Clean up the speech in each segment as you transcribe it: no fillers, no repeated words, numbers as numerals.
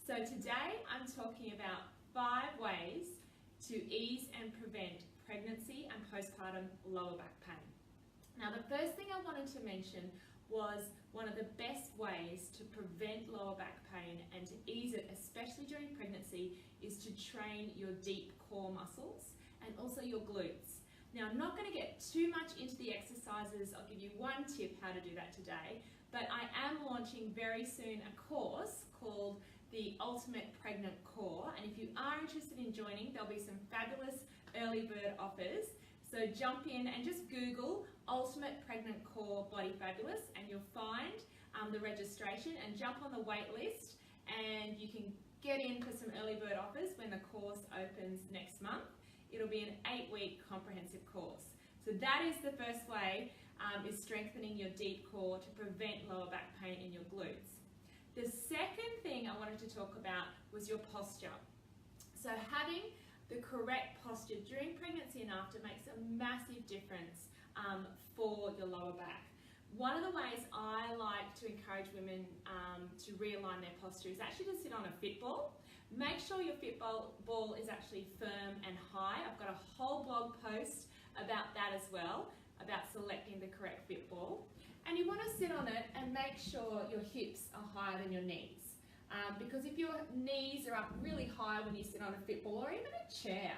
So today I'm talking about 5 ways to ease and prevent pregnancy and postpartum lower back pain. Now the first thing I wanted to mention was one of the best ways to prevent lower back pain and to ease it, especially during pregnancy, is to train your deep core muscles and also your glutes. Now I'm not going to get too much into the exercises. I'll give you one tip how to do that today, but I am launching very soon a course called the Ultimate Pregnant Core, and if you are interested in joining, there'll be some fabulous early bird offers. So jump in and just Google Ultimate Pregnant Core Body Fabulous and you'll find the registration and jump on the wait list, and you can get in for some early bird offers when the course opens next month. It'll be an 8-week comprehensive course. So that is the first way, is strengthening your deep core to prevent lower back pain in your glutes. The second thing I wanted to talk about was your posture. So having the correct posture during pregnancy and after makes a massive difference for your lower back. One of the ways I like to encourage women to realign their posture is actually to sit on a fit ball. Make sure your fit ball is actually firm and high. I've got a whole blog post about that as well, about selecting the correct fit ball. And you want to sit on it and make sure your hips are higher than your knees. Because if your knees are up really high when you sit on a fit ball or even a chair,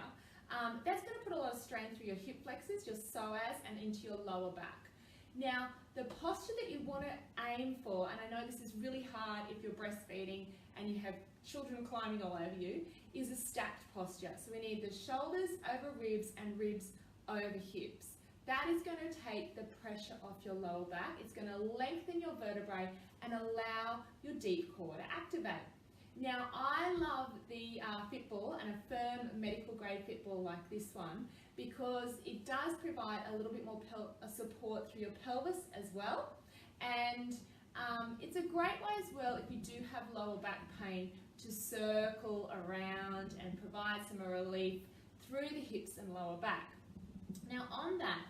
that's going to put a lot of strain through your hip flexors, your psoas, and into your lower back. Now, the posture that you want to aim for, and I know this is really hard if you're breastfeeding and you have children climbing all over you, is a stacked posture. So we need the shoulders over ribs and ribs over hips. That is going to take the pressure off your lower back. It's going to lengthen your vertebrae and allow your deep core to activate. Now, I love the fit ball and a firm medical grade fit ball like this one because it does provide a little bit more support through your pelvis as well. And it's a great way as well if you do have lower back pain to circle around and provide some relief through the hips and lower back. Now on that,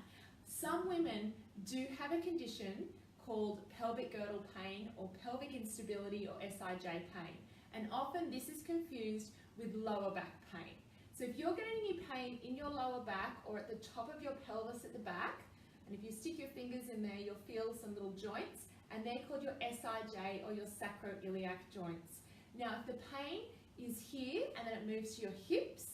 some women do have a condition called pelvic girdle pain or pelvic instability or SIJ pain, and often this is confused with lower back pain. So if you're getting any pain in your lower back or at the top of your pelvis at the back, and if you stick your fingers in there you'll feel some little joints, and they're called your SIJ or your sacroiliac joints. Now if the pain is here and then it moves to your hips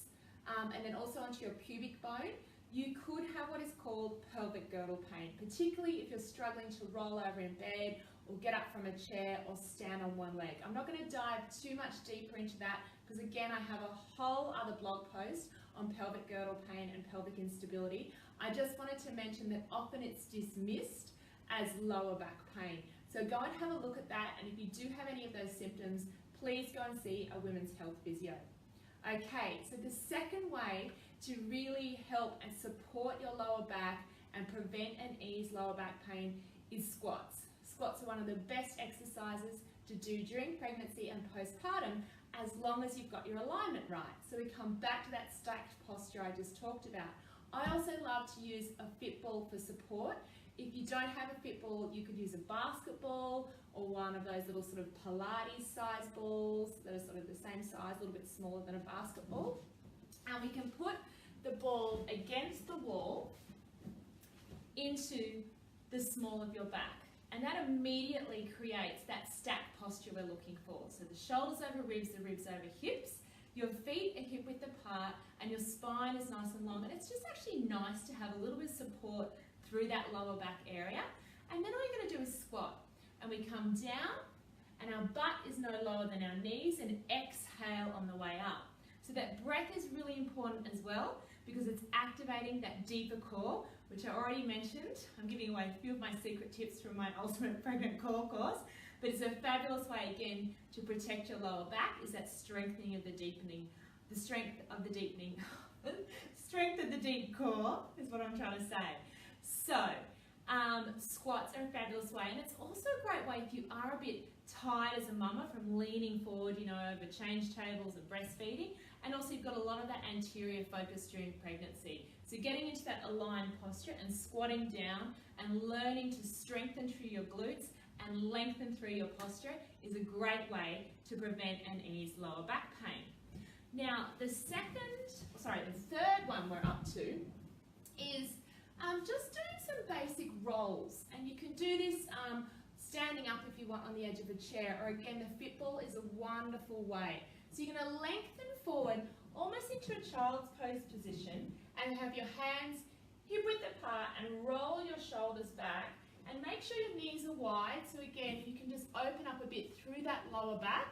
and then also onto your pubic bone, you could have what is called pelvic girdle pain, particularly if you're struggling to roll over in bed or get up from a chair or stand on one leg. I'm not going to dive too much deeper into that because again I have a whole other blog post on pelvic girdle pain and pelvic instability. I just wanted to mention that often it's dismissed as lower back pain. So go and have a look at that, and if you do have any of those symptoms, please go and see a women's health physio. Okay, so the second way to really help and support your lower back and prevent and ease lower back pain is squats. Squats are one of the best exercises to do during pregnancy and postpartum as long as you've got your alignment right. So we come back to that stacked posture I just talked about. I also love to use a fit ball for support. If you don't have a fit ball, you could use a basketball or one of those little sort of Pilates size balls that are sort of the same size, a little bit smaller than a basketball. And we can put the ball against the wall into the small of your back. And that immediately creates that stacked posture we're looking for. So the shoulders over ribs, the ribs over hips, your feet are hip width apart, and your spine is nice and long. And it's just actually nice to have a little bit of support through that lower back area. And then all you're going to do is squat. And we come down, and our butt is no lower than our knees, and exhale on the way up. So that breath is really important as well because it's activating that deeper core, which I already mentioned. I'm giving away a few of my secret tips from my Ultimate Pregnant Core course, but it's a fabulous way again to protect your lower back, is that strengthening of the deepening, the strength of the deepening, strength of the deep core is what I'm trying to say. So squats are a fabulous way, and it's also a great way if you are a bit tired as a mama from leaning forward, over change tables and breastfeeding, and also you've got a lot of that anterior focus during pregnancy. So getting into that aligned posture and squatting down and learning to strengthen through your glutes and and lengthen through your posture is a great way to prevent and ease lower back pain. Now, the third one we're up to is just doing some basic rolls. And you can do this standing up if you want on the edge of a chair, or again, the fit ball is a wonderful way. So you're going to lengthen forward almost into a child's pose position and have your hands hip width apart and roll your shoulders back and make sure your knees are wide. So again, you can just open up a bit through that lower back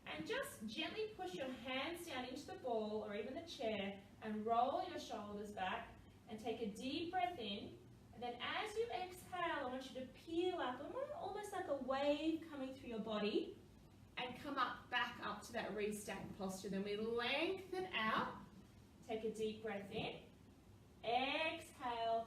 and just gently push your hands down into the ball or even the chair and roll your shoulders back and take a deep breath in. And then as you exhale, I want you to peel up, almost like a wave coming through your body, and come up, back up to that restacked posture. Then we lengthen out, take a deep breath in, exhale,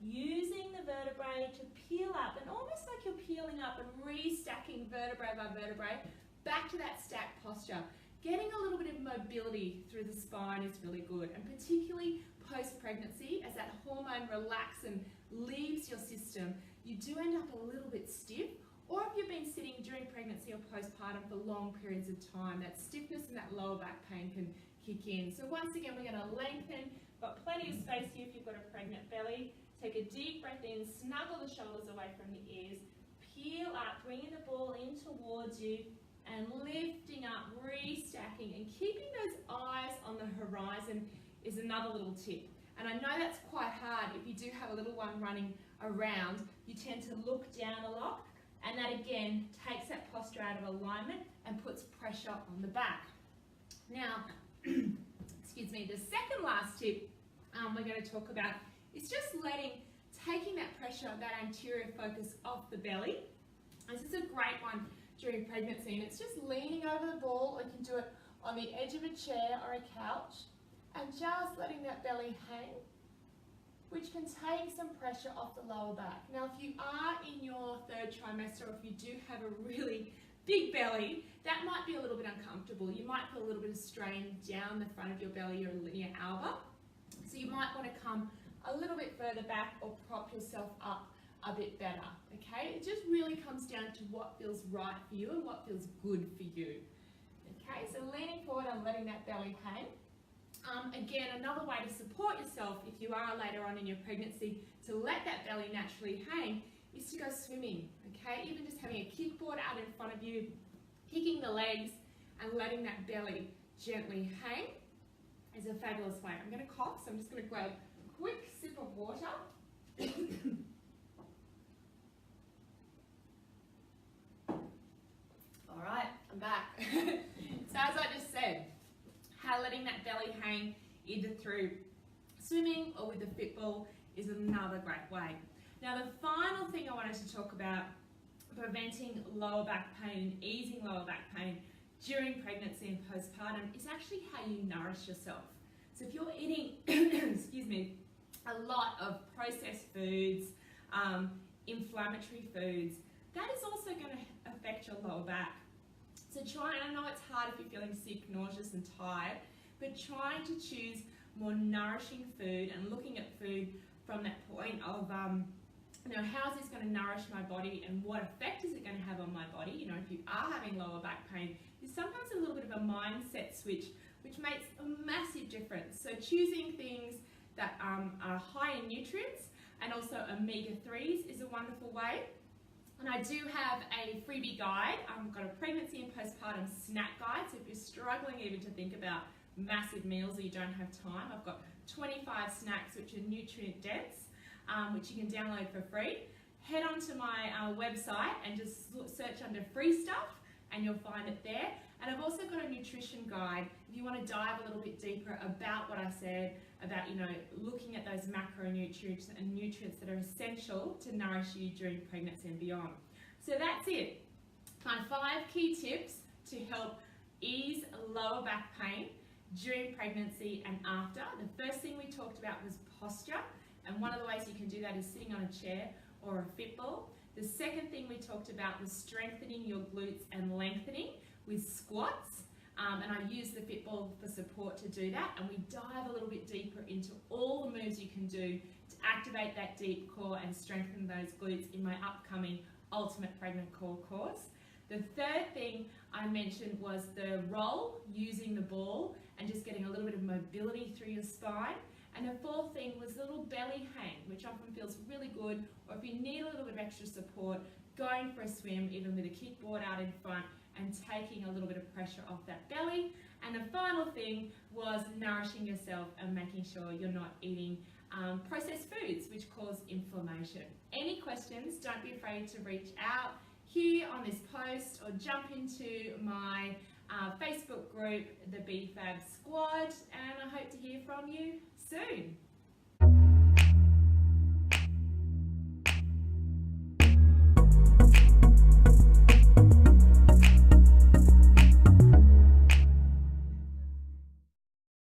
using the vertebrae to peel up, and almost like you're peeling up and restacking vertebrae by vertebrae, back to that stacked posture. Getting a little bit of mobility through the spine is really good, and particularly post-pregnancy, as that hormone relaxes and leaves your system, you do end up a little bit stiff. Or if you've been sitting during pregnancy or postpartum for long periods of time, that stiffness and that lower back pain can kick in. So once again, we're going to lengthen, got plenty of space here if you've got a pregnant belly. Take a deep breath in, snuggle the shoulders away from the ears, peel up, bringing the ball in towards you, and lifting up, restacking, and keeping those eyes on the horizon is another little tip. And I know that's quite hard if you do have a little one running around. You tend to look down a lot, and that again takes that posture out of alignment and puts pressure on the back. Now, excuse me, the second last tip we're going to talk about is just taking that pressure, that anterior focus off the belly. This is a great one during pregnancy, and it's just leaning over the ball, or you can do it on the edge of a chair or a couch, and just letting that belly hang, which can take some pressure off the lower back. Now, if you are in your third trimester, or if you do have a really big belly, that might be a little bit uncomfortable. You might feel a little bit of strain down the front of your belly, your linear alba. So you might want to come a little bit further back or prop yourself up a bit better, okay? It just really comes down to what feels right for you and what feels good for you, okay? So leaning forward and letting that belly hang. Again, another way to support yourself if you are later on in your pregnancy to let that belly naturally hang is to go swimming, okay? Even just having a kickboard out in front of you, kicking the legs and letting that belly gently hang is a fabulous way. I'm going to cough, so I'm just going to grab a quick sip of water. All right, I'm back. So as I just said, how letting that belly hang either through swimming or with the fit ball is another great way. Now, the final thing I wanted to talk about preventing lower back pain, easing lower back pain during pregnancy and postpartum is actually how you nourish yourself. So if you're eating, excuse me, a lot of processed foods, inflammatory foods, that is also going to affect your lower back. So I know it's hard if you're feeling sick, nauseous and tired, but trying to choose more nourishing food and looking at food from that point of, how is this going to nourish my body and what effect is it going to have on my body? You know, if you are having lower back pain, is sometimes a little bit of a mindset switch, which makes a massive difference. So choosing things that are high in nutrients and also omega-3s is a wonderful way. And I do have a freebie guide. I've got a pregnancy and postpartum snack guide. So if you're struggling even to think about massive meals or you don't have time, I've got 25 snacks which are nutrient dense, which you can download for free. Head on to my website and just search under free stuff and you'll find it there. And I've also got a nutrition guide if you want to dive a little bit deeper about what I said about, looking at those macronutrients and nutrients that are essential to nourish you during pregnancy and beyond. So that's it. My 5 key tips to help ease lower back pain during pregnancy and after. The first thing we talked about was posture, and one of the ways you can do that is sitting on a chair or a fit ball. The second thing we talked about was strengthening your glutes and lengthening with squats. And I use the fit ball for support to do that, and we dive a little bit deeper into all the moves you can do to activate that deep core and strengthen those glutes in my upcoming Ultimate Pregnant Core course. The third thing I mentioned was the roll, using the ball and just getting a little bit of mobility through your spine. And the fourth thing was the little belly hang, which often feels really good, or if you need a little bit of extra support, going for a swim, even with a kickboard out in front and taking a little bit of pressure off that belly. And the final thing was nourishing yourself and making sure you're not eating processed foods which cause inflammation. Any questions, don't be afraid to reach out here on this post or jump into my Facebook group, the BFAB Squad, and I hope to hear from you soon.